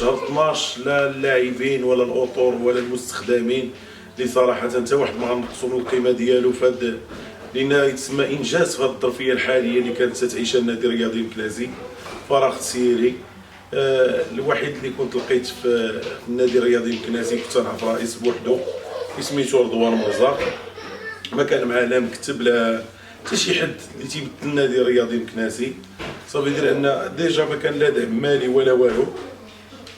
شهر 12 لا اللاعبين ولا الاطر ولا المستخدمين اللي صراحه حتى واحد ما غنقصوا من القيمه ديالو فهاد، لان يتسمى انجاز في هذه الظرفيه الحاليه اللي كانت تعيشها النادي الرياضي المكناسي. فراغ سيري. الوحيد اللي كنت لقيت في النادي الرياضي المكناسي كنت نعرف رئيس بوحدو سميتو رضوان مرزاق، ما كان معاه لا مكتب لا حتى شي حد اللي تيبدل النادي الرياضي المكناسي. صافي دير ان ديجا ما كان لا دعم مالي ولا والو.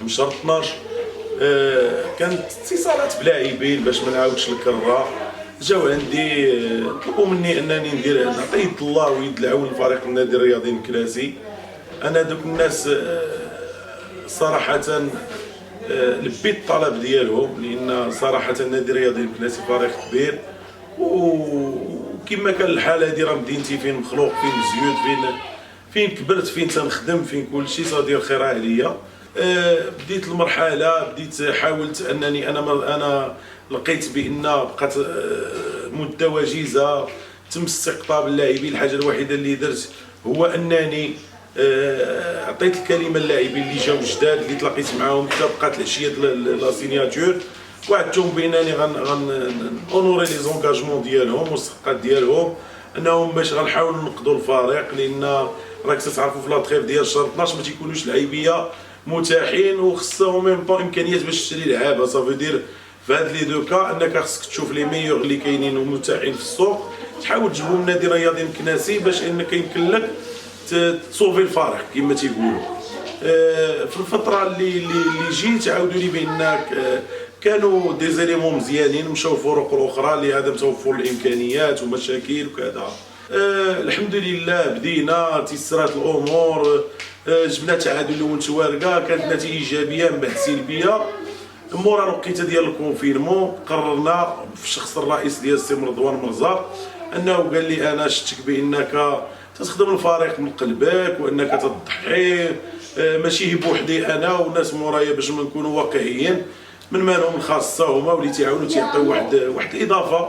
من شهر 12 كانت اتصالات بلاعبين باش ما نعاودش الكره، جاو عندي طلبوا مني انني ندير نعطي يد الله ويد العون لفريق النادي الرياضي المكناسي. انا دوك الناس صراحه لبيت الطلب ديالهم، لان صراحه النادي الرياضي المكناسي فريق كبير، وكما كان الحال هذه راه مدينتي فين مخلوق فين مزيود فين كبرت فين تنخدم فين كلشي صادير خير عليا. بديت المرحله بديت حاولت انني انا لقيت بان بقات مده وجيزه تم استقطاب اللاعبين. الحاجه الوحيده اللي درت هو انني عطيت الكلمه للاعبين اللي جاو جداد اللي تلاقيت معاهم حتى بقات العشيه لا سيناتور، وعدتهم بانني اونوري لي زونكاجمون ديالهم والصفقات ديالهم، انهم باش غنحاولوا نقضوا الفريق، لان راك تعرفوا في لا تريف ديال شهر 12 ما تيكونوش لعيبيه متاحين وخصهم ميم طون امكانيات باش تشري لعابه. صافي دير في هاد لي دو كا انك خصك تشوف لي ميور اللي كاينين ومتاحين في السوق، تحاول تجيبهم النادي الرياضي المكناسي باش انك يمكن لك تصوفي الفريق كما تيقولوا. في الفتره اللي جيت عاودوا لي بانك كانوا دي زيليمون مزيانين، مشاو الفروق الاخرى اللي هذا توفر الامكانيات ومشاكل وكذا. الحمد لله بدينا تيسرات الامور، جبنا تعادل الاول توارقه، كانت نتيجه ايجابيه من بعد سلبيه. مورا الوقيته ديال الكونفينمون قررنا في الشخص الرئيس ديال السي رضوان مرزاق انه قال لي انا شفتك بانك تخدم الفريق من قلبك وانك تضحي، ماشي بوحدي انا والناس مورايا باش ما نكونوا واقعيين من مالهم الخاصه هما واللي تيعاونوا تيعطيو واحد الاضافه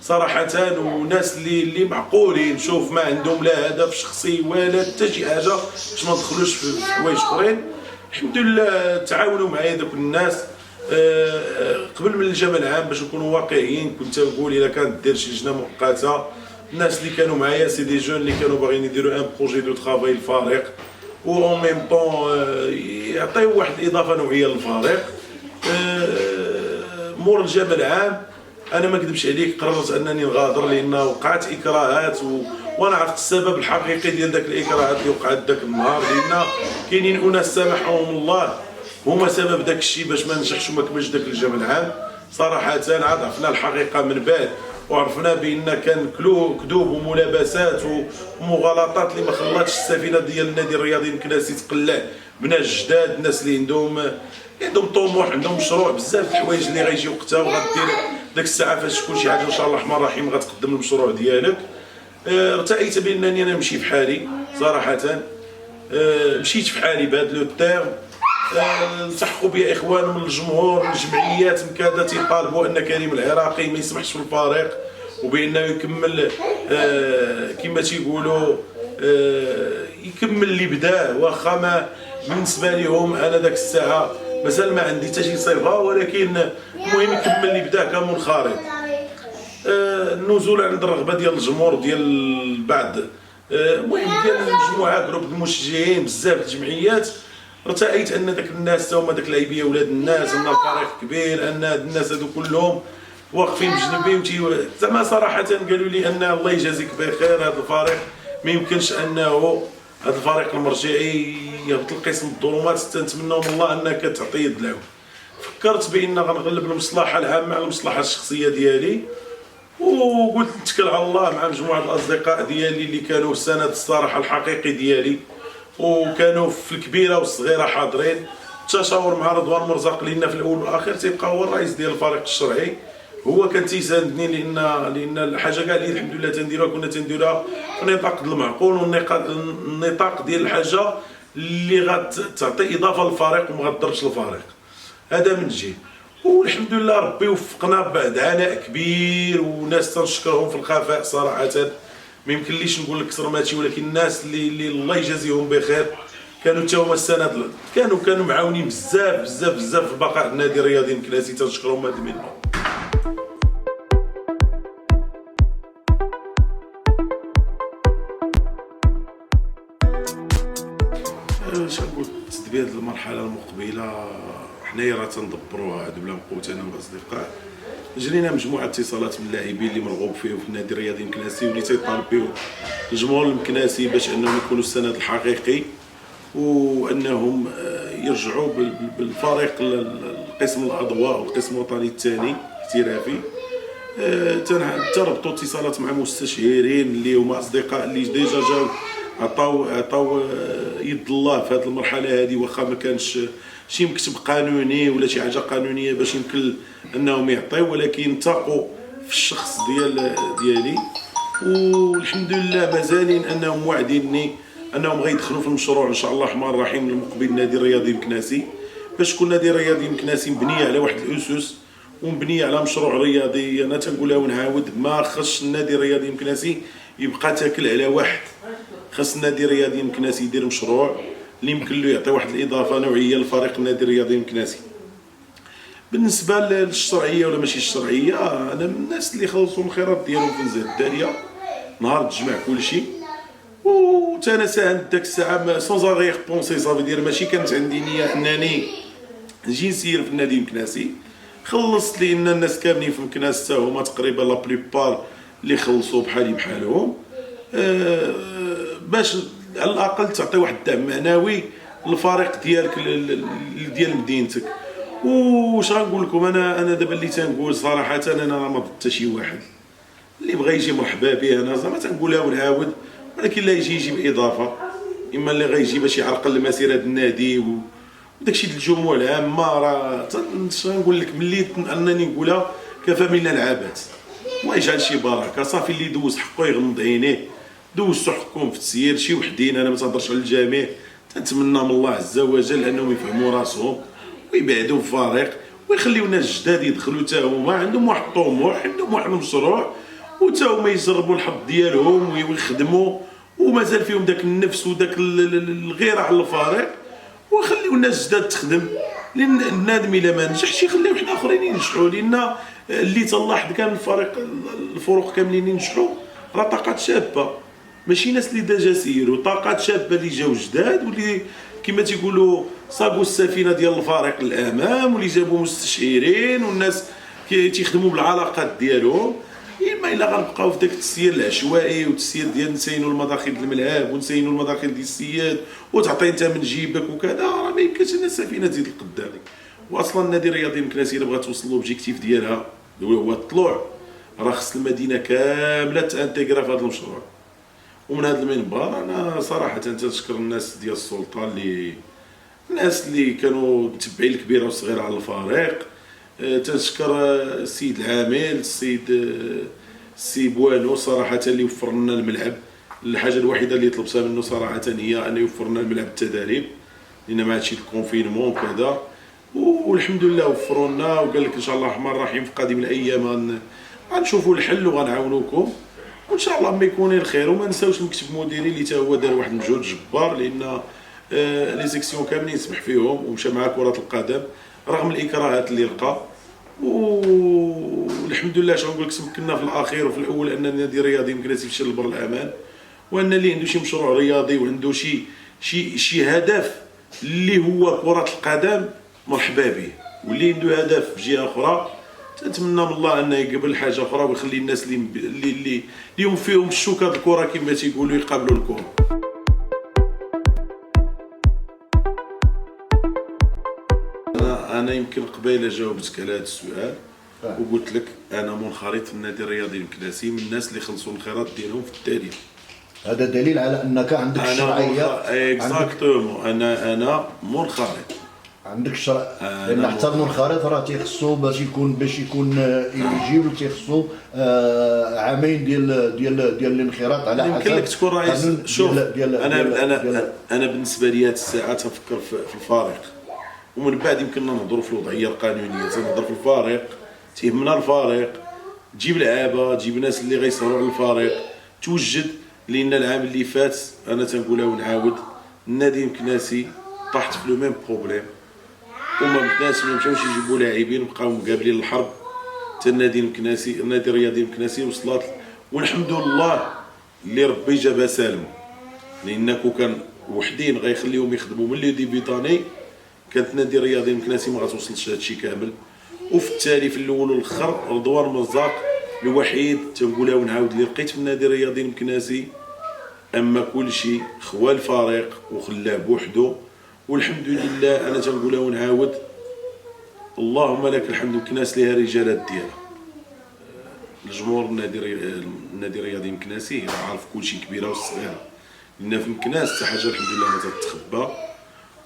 صراحه، وناس اللي معقولين، شوف ما عندهم لا هدف شخصي ولا حتى شي حاجه باش ما ندخلوش في حوايج اخرين. الحمد لله تعاونوا معايا دوك الناس. قبل من الجمع العام باش نكونوا واقعيين كنت نقول الا كانت دير شي لجنه مؤقته، الناس اللي كانوا معايا سي دي جون اللي كانوا باغيين يديروا ان بروجي دو طرافاي للفريق و اون ميم طون يعطيو واحد الاضافه نوعيه للفريق. مور الجمع العام انا ما نكذبش عليك قررت انني نغادر، لان وقعت اكراهات وانا عرفت السبب الحقيقي ديال داك الاكراهات اللي وقعت داك النهار، لان كاينين اناس سامحهم الله هما سبب داك الشيء باش ما نجحش وما كملش داك الجمع العام. صراحه عاد عرفنا الحقيقه من بعد وعرفنا بان كان كذوب وملابسات ومغالطات اللي ما خلاتش السفينه ديال النادي الرياضي المكناسي تقلع بناس جداد، الناس اللي عندهم طموح، عندهم مشروع، بزاف د الحوايج اللي غيجي وقتها وغدير داك الساعه فاش تكون شي حاجه ان شاء الله الرحمن الرحيم غتقدم المشروع ديالك. ارتأيت بانني انا نمشي في حالي صراحه. مشيت في حالي بهذا لو تيرم. التحقوا بي اخوان من الجمهور من الجمعيات مكاده تيطالبوا ان كريم العراقي ما يسمحش في الفريق وبانه يكمل كما تيقولوا يكمل اللي بداه، واخا ما بالنسبه لهم انا داك الساعه مازال ما عندي حتى شي صفه، ولكن المهم يكمل اللي بداه كمنخرط. النزول عند الرغبه ديال الجمهور ديال بعض المهم ديال المجموعه جروب المشجعين بزاف الجمعيات، ارتأيت ان داك الناس هما داك اللاعبيه ولاد الناس، ان الفريق كبير، ان هاد الناس هادو كلهم واقفين بجنبي زعما صراحه قالوا لي ان الله يجازيك بخير، هذا الفريق ما يمكنش انه هذا الفريق المرجعي يهبط لقسم الظلمات، تنتمنوا من الله انك تعطي يد العون. فكرت بان غنغلب المصلحه العامه على المصلحه الشخصيه ديالي، وقلت نتكل على الله مع مجموعه الاصدقاء ديالي اللي كانوا السند الصراحه الحقيقي ديالي وكانوا في الكبيره والصغيره حاضرين. التشاور مع رضوان مرزاق لان في الاول والاخير تيبقى هو الرئيس ديال الفريق الشرعي، هو كان تيساندني لان الحاجه كاع اللي الحمد لله تنديروها كنا تنديروها في نطاق المعقول والنطاق ديال الحاجه اللي غتعطي اضافه للفريق وما غتضرش الفريق. هذا من جهه، والحمد لله ربي وفقنا بعد عناء كبير وناس تنشكرهم في الخفاء صراحه، ما يمكنليش نقول لك كثر ماشي، ولكن الناس اللي الله يجازيهم بخير كانوا حتى هما السند، كانوا معاونين بزاف بزاف بزاف في بقاء النادي الرياضي المكناسي، تنشكرهم هذه المنبر. اش نقول تدبير هذه المرحله المقبله، حنايا راه تندبروها هادو بلا نقوت انا والاصدقاء. جرينا مجموعه اتصالات من اللاعبين اللي مرغوب فيهم في النادي الرياضي المكناسي، واللي تيطالبوا الجمهور المكناسي باش انهم يكونوا السند الحقيقي، وانهم يرجعوا بالفريق لقسم الاضواء والقسم الوطني الثاني الاحترافي. تربطوا اتصالات مع مستشارين اللي هما اصدقاء اللي ديجا جاو عطاو يد الله في هذه المرحله هذه، واخا ما كانش شي مكتب قانوني ولا شي حاجه قانونيه باش يمكن انهم يعطيو، ولكن ثقوا في الشخص ديالي، والحمد لله مازالين انهم واعديني انهم غيدخلوا في المشروع ان شاء الله الرحمن الرحيم المقبل النادي الرياضي المكناسي، باش يكون النادي الرياضي المكناسي مبني على واحد الاسس ومبني على مشروع رياضي. انا تنقولها ونعاود، ما خصش النادي الرياضي المكناسي يبقى تاكل على واحد، خاص النادي الرياضي المكناسي يدير مشروع اللي يمكن له يعطي واحد الاضافه نوعيه لفريق النادي الرياضي المكناسي. بالنسبه للشرعيه ولا ماشي الشرعيه، انا من الناس اللي خلصوا الخيرات ديالهم في نزهه الداريه نهار تجمع كل شيء، وتانا ساهمت داك الساعه سون اريغ بونسي، صافي دير ماشي كانت عندي نيه انني نجي نسير في النادي المكناسي. خلصت لان الناس كاملين في مكناس حتى هما تقريبا لا بليبار اللي خلصوا بحالي بحالهم، باش على الاقل تعطي واحد الدعم معنوي للفريق ديالك ديال مدينتك. واش غنقول لكم، انا دابا اللي تنقول صراحه، انا ما ضد حتى شي واحد اللي بغى يجي مرحبا به، انا زعما تنقولها ونعاود، ولكن لا يجيب اضافه، اما اللي غيجي باش يعرقل المسيره ديال النادي وداكشي ديال الجموع العامه. راه تنقول لك ملي انني نقولها كفى منا العبث، الله يجعل شي بركه. صافي اللي دوز حقه يغمض عينيه، دوزتو حقكم في التسيير، شي وحدين انا ما تهضرش على الجميع، تنتمنى من الله عز وجل انهم يفهموا راسهم ويبعدوا في الفريق، ويخليو ناس جداد يدخلوا حتى هما عندهم واحد الطموح، عندهم واحد المشروع، وتا هما يجربوا الحظ ديالهم ويخدموا، ومازال فيهم داك النفس وداك الغيره على الفريق، ويخليو الناس جداد تخدم. لان النادم الا ما نجحش يخليو حنا اخرين ينجحوا، لان اللي تلاحظ كان الفرق كاملين ينجحوا راه طاقات شابه، ماشي ناس اللي ديجا سيروا، طاقات شابه اللي جاو جداد، واللي كما تيقولوا صابوا السفينه ديال الفريق للامام، واللي جابوا مستشيرين والناس تيخدموا بالعلاقات ديالهم. اما الا غنبقاو في داك التسيير العشوائي والتسيير ديال نسينوا المداخل ديال الملعب ونسينوا المداخل ديال السياد وتعطي انت من جيبك وكذا، راه ما يمكنش ان السفينه تزيد لقدام. واصلا النادي الرياضي المكناسي الا بغات توصل لوبجيكتيف ديالها هو الطلوع، راه خص المدينه كامله تانتيغرا في هذا المشروع. ومن هذا المنبر انا صراحه تنشكر الناس ديال السلطه، الناس اللي كانوا متبعين الكبيره والصغيره على الفريق. تنشكر السيد العامل، السي بوانو صراحه اللي وفر لنا الملعب. الحاجه الوحيده اللي طلبتها منه صراحه هي انه يوفر لنا الملعب التدريب، لان ما عادش الكونفينمون وكذا، والحمد لله وفروا لنا، وقال لك ان شاء الله الرحمن الرحيم في قادم الايام غنشوفوا الحل وغنعاونوكم، وان شاء الله ما يكون الخير. وما نساوش المكتب المديري اللي تا هو دار واحد المجهود جبار، لان لي سيكسيون كاملين سمح فيهم ومشى مع كره القدم رغم الاكراهات اللي لقى. والحمد لله شنو نقول لك، تمكنا في الاخير وفي الاول ان النادي الرياضي المكناسي يمشي لبر الامان، وان اللي عنده شي مشروع رياضي وعنده شي هدف اللي هو كره القدم مرحبا به، واللي عنده هدف في جهه اخرى تنتمنى من الله انه يقبل حاجه اخرى ويخلي الناس اللي اليوم فيهم الشوكه الكره كما تيقولوا يقابلوا الكره. انا يمكن قبيله جاوبتك على هذا السؤال وقلت لك انا منخرط في النادي الرياضي المكناسي، من الناس اللي خلصوا الخيرات ديالهم في التاريخ. هذا دليل على انك عندك الشرعيه. اكزاكتومون انا منخرط، عندك الشرع، لان حتى المنخرط راه تيخصو باش يكون ايجيبل تيخصو عامين ديال الانخراط على حسب. يمكن لك تكون رئيس. شوف انا بالنسبه لي هذه الساعه تفكر في الفريق، ومن بعد يمكن نهضروا في الوضعيه القانونيه. تنهضر في الفريق، تيهمنا الفريق، تجيب لعابه، تجيب ناس اللي غيسهروا على الفريق، توجد. لان العام اللي فات انا تنقولها ونعاود، النادي المكناسي طاحت في لو ميم بروبليم، وما بدناش ما مشاوش يجيبوا لاعبين، بقاو مقابلين الحرب حتى النادي المكناسي النادي الرياضي المكناسي وصلت. والحمد لله اللي ربي جابها سالم، لان كون كان وحدين غيخليهم يخدموا من لي ديبيطاني كانت النادي الرياضي المكناسي ما غتوصلش هادشي كامل. وفي التالي في الاول والاخر رضوان مرزاق الوحيد تنقولها ونعاود اللي لقيت في النادي الرياضي المكناسي، اما كل شيء خوى الفريق وخلاه بوحدو. والحمد لله انا تنقولها ونعاود، اللهم لك الحمد. مكناس ليها رجالات ديالها، الجمهور النادي الرياضي المكناسي عارف كل شيء كبيره وصغيره، لان في مكناس حتى حاجه الحمد لله ما تتخبى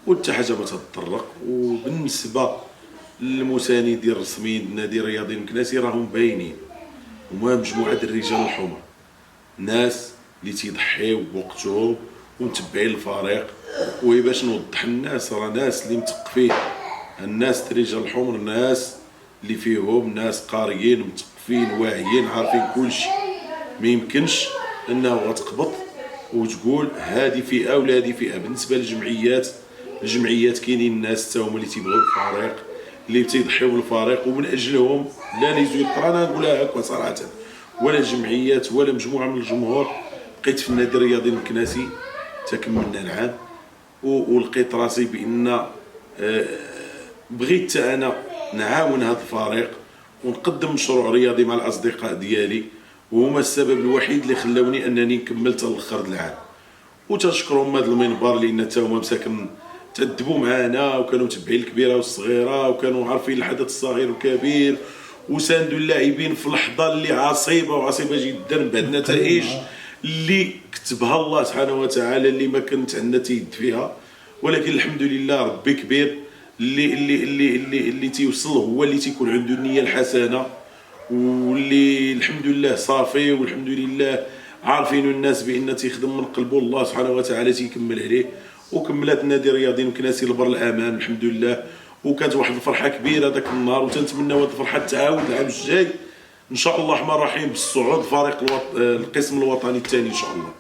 وحتى حاجه ما تتطرق. وبالنسبه للمساندين الرسميين النادي الرياضي المكناسي راهم باينين، هما مجموعه الرجال الحمر، ناس اللي تيضحيو بوقتهم ومتبعين الفريق. وباش نوضح الناس، راه ناس اللي مثقفين، الناس الرجال الحمر ناس اللي فيهم ناس قاريين مثقفين واعيين عارفين كلشي. ما يمكنش انه غتقبط وتقول هذه فئه ولا هذه فئه. بالنسبه للجمعيات كاينين الناس حتى هما اللي تيبغيو الفريق، اللي تيضحيو بالفريق ومن اجلهم لا لي زويقرا، انا نقولها هكا صراحه، ولا الجمعيات ولا مجموعه من الجمهور بقيت في النادي الرياضي المكناسي تكملنا العام. ولقيت راسي بان بغيت حتى انا نعاون هذا الفريق ونقدم مشروع رياضي مع الاصدقاء ديالي، وهما السبب الوحيد اللي خلوني انني كملت الاخر العام. وتنشكرهم هذا المنبر لان حتى هما مساكن تدبوا معنا وكانوا متبعين الكبيره والصغيره وكانوا عارفين الحدث الصغير والكبير، وساندوا اللاعبين في اللحظه اللي عصيبه جدا بعد نتائج اللي كتبها الله سبحانه وتعالى اللي ما كنت عندنا تيد فيها. ولكن الحمد لله ربي كبير، اللي تيوصل هو اللي تيكون عنده النيه الحسنه، واللي الحمد لله صافي. والحمد لله عارفين الناس بان تيخدم من قلبه الله سبحانه وتعالى تيكمل عليه. وكملت النادي الرياضي المكناسي لبر الامان الحمد لله، وكانت واحد الفرحه كبيره ذاك النهار. وتنتمنى هذه الفرحه تعاود العام الجاي ان شاء الله الرحمن الرحيم بالصعود فريق القسم الوطني الثاني ان شاء الله.